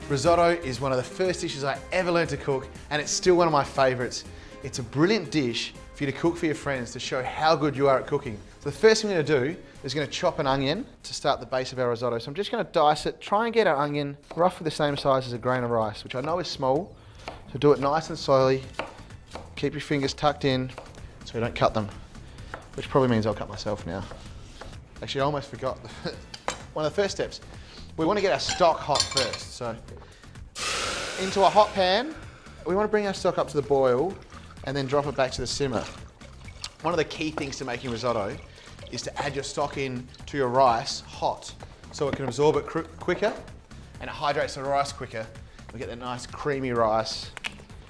Risotto is one of the first dishes I ever learned to cook, and it's still one of my favorites. It's a brilliant dish for you to cook for your friends to show how good you are at cooking. So the first thing we're gonna do is gonna chop an onion to start the base of our risotto. So I'm just gonna dice it, try and get our onion roughly the same size as a grain of rice, which I know is small. So do it nice and slowly. Keep your fingers tucked in so you don't cut them, which probably means I'll cut myself now. Actually, I almost forgot one of the first steps. We want to get our stock hot first. So into a hot pan, we want to bring our stock up to the boil and then drop it back to the simmer. One of the key things to making risotto is to add your stock in to your rice hot so it can absorb it quicker and it hydrates the rice quicker. We get that nice creamy rice.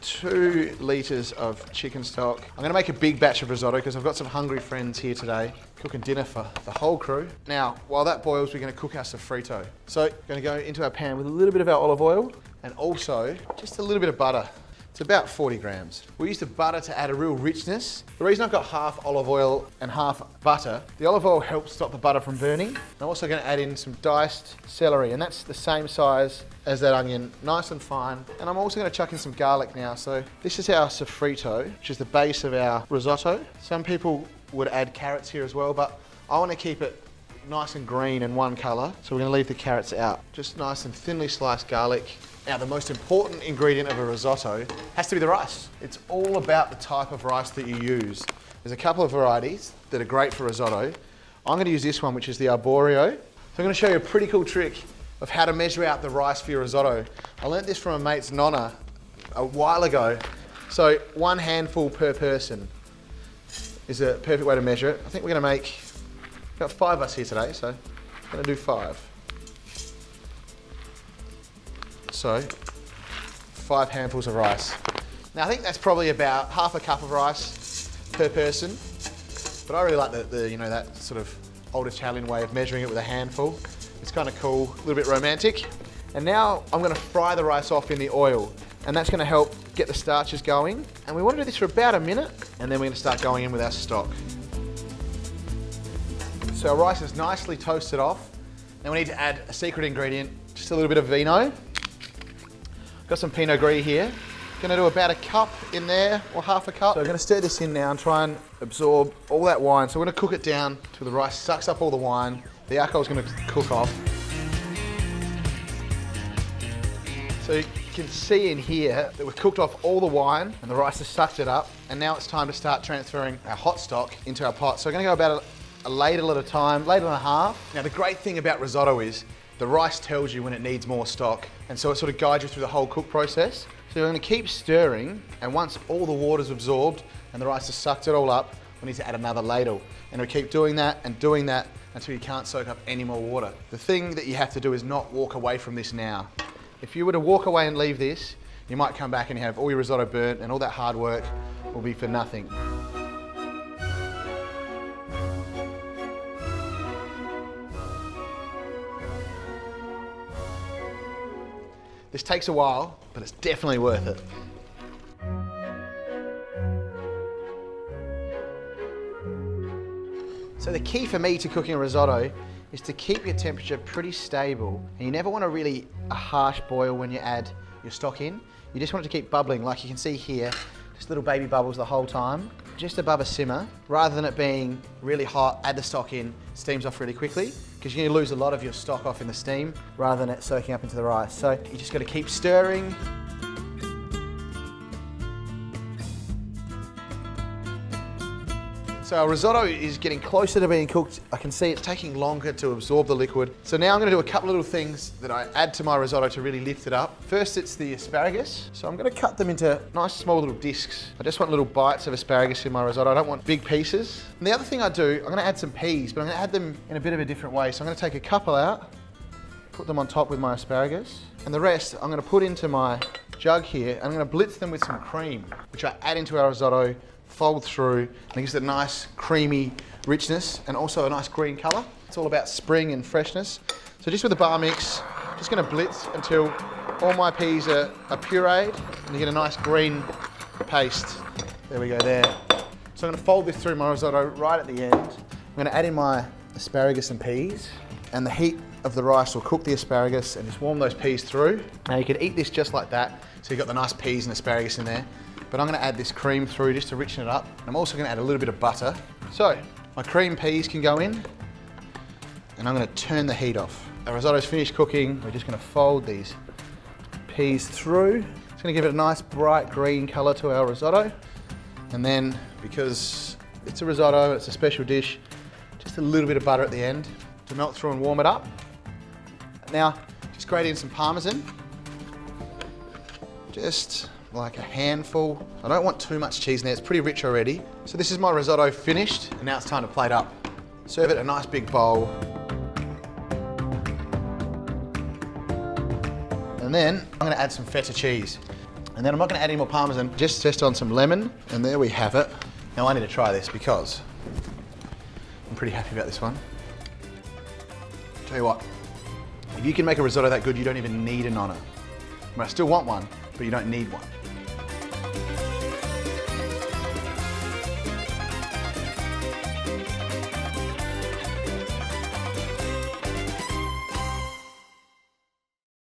2 litres of chicken stock. I'm gonna make a big batch of risotto because I've got some hungry friends here today, cooking dinner for the whole crew. Now, while that boils, we're gonna cook our sofrito. So, gonna go into our pan with a little bit of our olive oil and also just a little bit of butter. It's about 40 grams. We use the butter to add a real richness. The reason I've got half olive oil and half butter, the olive oil helps stop the butter from burning. I'm also gonna add in some diced celery, and that's the same size as that onion, nice and fine. And I'm also gonna chuck in some garlic now. So this is our sofrito, which is the base of our risotto. Some people would add carrots here as well, but I wanna keep it nice and green and one color. So we're gonna leave the carrots out. Just nice and thinly sliced garlic. Now, the most important ingredient of a risotto has to be the rice. It's all about the type of rice that you use. There's a couple of varieties that are great for risotto. I'm gonna use this one, which is the arborio. So I'm gonna show you a pretty cool trick of how to measure out the rice for your risotto. I learned this from a mate's nonna a while ago. So 1 handful per person is a perfect way to measure it. I think we're gonna make, got 5 of us here today, so I'm gonna do 5. So 5 handfuls of rice. Now I think that's probably about half a cup of rice per person, but I really like the you know, that sort of old Italian way of measuring it with a handful. It's kind of cool, a little bit romantic. And now I'm gonna fry the rice off in the oil, and that's gonna help get the starches going. And we wanna do this for about a minute, and then we're gonna start going in with our stock. So our rice is nicely toasted off. Now we need to add a secret ingredient, just a little bit of vino. Got some Pinot Gris here. Gonna do about a cup in there, or half a cup. So I'm gonna stir this in now and try and absorb all that wine. So we're gonna cook it down till the rice sucks up all the wine. The alcohol's gonna cook off. So you can see in here that we've cooked off all the wine and the rice has sucked it up. And now it's time to start transferring our hot stock into our pot. So we're gonna go about a ladle at a time, ladle and a half. Now the great thing about risotto is the rice tells you when it needs more stock, and so it sort of guides you through the whole cook process. So we're gonna keep stirring, and once all the water's absorbed and the rice has sucked it all up, we need to add another ladle. And we keep doing that until you can't soak up any more water. The thing that you have to do is not walk away from this now. If you were to walk away and leave this, you might come back and you have all your risotto burnt, and all that hard work will be for nothing. This takes a while, but it's definitely worth it. So the key for me to cooking a risotto is to keep your temperature pretty stable. And you never want a really harsh boil when you add your stock in. You just want it to keep bubbling, like you can see here, just little baby bubbles the whole time, just above a simmer. Rather than it being really hot, add the stock in, steams off really quickly, because you're gonna lose a lot of your stock off in the steam rather than it soaking up into the rice. So you just gotta keep stirring. So our risotto is getting closer to being cooked. I can see it's taking longer to absorb the liquid. So now I'm gonna do a couple of little things that I add to my risotto to really lift it up. First, it's the asparagus. So I'm gonna cut them into nice small little discs. I just want little bites of asparagus in my risotto. I don't want big pieces. And the other thing I do, I'm gonna add some peas, but I'm gonna add them in a bit of a different way. So I'm gonna take a couple out, put them on top with my asparagus, and the rest I'm gonna put into my jug here, and I'm gonna blitz them with some cream, which I add into our risotto, fold through, and it gives it a nice creamy richness and also a nice green colour. It's all about spring and freshness. So just with the bar mix, just gonna blitz until all my peas are pureed and you get a nice green paste. There we go there. So I'm gonna fold this through my risotto right at the end. I'm gonna add in my asparagus and peas, and the heat of the rice will cook the asparagus and just warm those peas through. Now you could eat this just like that, so you've got the nice peas and asparagus in there. But I'm gonna add this cream through just to richen it up. I'm also gonna add a little bit of butter. So my cream peas can go in, and I'm gonna turn the heat off. Our risotto's finished cooking. We're just gonna fold these peas through. It's gonna give it a nice bright green color to our risotto. And then, because it's a risotto, it's a special dish, just a little bit of butter at the end to melt through and warm it up. Now, just grate in some Parmesan. Just like a handful. I don't want too much cheese in there, it's pretty rich already. So this is my risotto finished, and now it's time to plate up. Serve it in a nice big bowl. And then I'm gonna add some feta cheese. And then I'm not gonna add any more Parmesan, just zest on some lemon, and there we have it. Now I need to try this because I'm pretty happy about this one. Tell you what, if you can make a risotto that good, you don't even need a nonna. I still want one, but you don't need one.